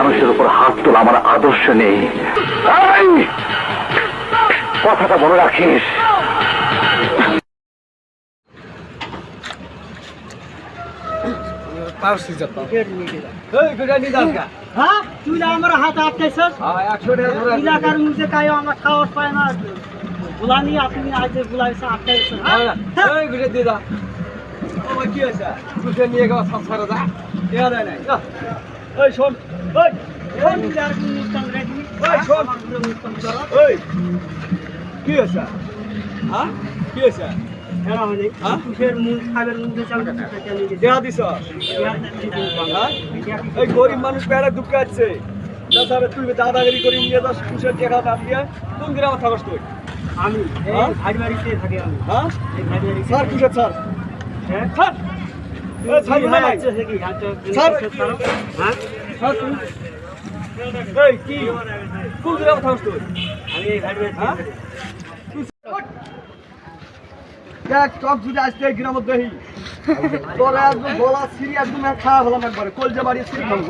মানুষের উপর হাত তোলা আমার আদর্শ নেই। কথাটা মনে রাখিস। তুই আমার হাত আটকাইছিস এলাকার মধ্যে কাই আমার সাহস পায় না বুলানি আপনি আজ বুলাইছেন আটকাইছেন কি হয়েছে তুষে নিয়ে গেল সব সারা যা নাই ওই শোন ওই কি হয়েছে হ্যাঁ কি হয়েছে এই গরিব মানুষ পেড়া দুঃখে আছে তাছাড়া তুই দাদাগিরি করে নিয়ে যাস খুশের টেকা দাম দিয়ে কোন গ্রামে থাকস তুই আমি বাড়িতে থাকি আমি হ্যাঁ স্যার খুশের স্যার স্যার কি কোন গ্রামে থাকস তুই দেখ টক যদি আসতে গ্রামের দেহি তোরা একদম গলা সিরি একদম খাওয়া হলাম একবারে কলজা বাড়িয়ে সিরি খাবো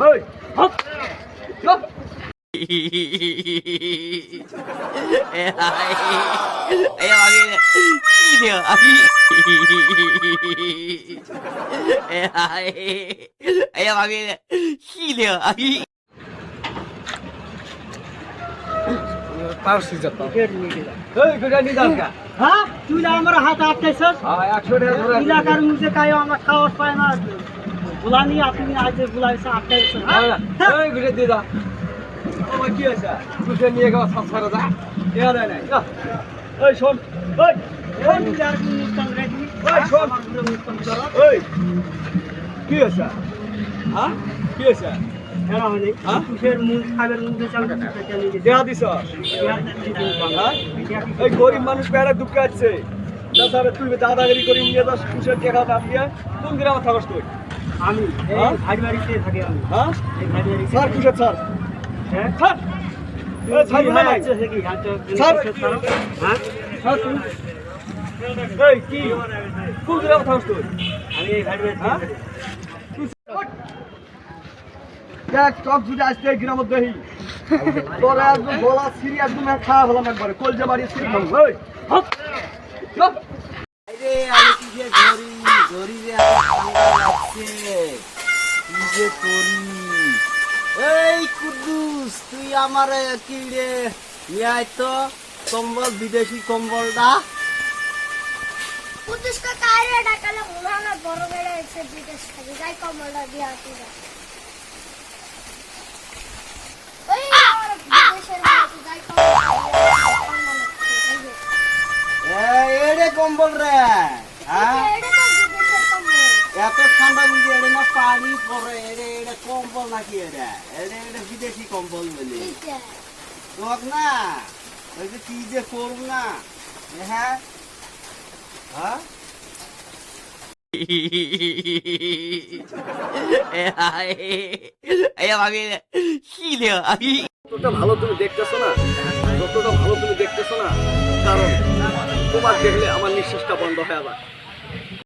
তুই আমার হাত আটকাইছিস এলাকার মধ্যে কাই আমার সাহস পায় না বুলানি আপনি আজ বুলাইছেন আটকাইছেন কি আছে তুষে নিয়ে গেল সব সারা যা নাই ওই শোন ওই কি হয়েছে হ্যাঁ কি হয়েছে এই গরিব মানুষ পেড়া দুঃখে আছে তাছাড়া তুই দাদাগিরি করে নিয়ে যাস খুশের টেকা দাম দিয়ে কোন গ্রামে থাকস তুই আমি বাড়িতে থাকি আমি হ্যাঁ স্যার খুশের স্যার কি কোন গ্রামে থাকস তুই দেখ টক যদি আসতে গ্রামের দেহি তোরা একদম গলা সিরি একদম খাওয়া হলাম একবারে কলজা বাড়িয়ে সিরি খাবো এই কুদ্দুস তুই আমার কি রে নিয়ে তো কম্বল বিদেশি কম্বলটা কুদ্দুস কা কারে ডাকালে উড়ানো বড় বেড়ে এসে বিদেশ থেকে যাই কম্বলটা দিয়ে আসি ওই আমার বিদেশের মধ্যে যাই এড়ে কম্বল রে হ্যাঁ এত ঠান্ডা বুঝি এড়ে না পানি পরে এড়ে এড়ে কম্বল নাকি এড়ে এড়ে এড়ে বিদেশি কম্বল বলি তোক না ওই যে কি যে করব না হ্যাঁ হ্যাঁ যতটা ভালো তুমি দেখতেছো না যতটা ভালো তুমি দেখতেছো না কারণ তোমার দেখলে আমার নিঃশ্বাসটা বন্ধ হয়ে যাবে।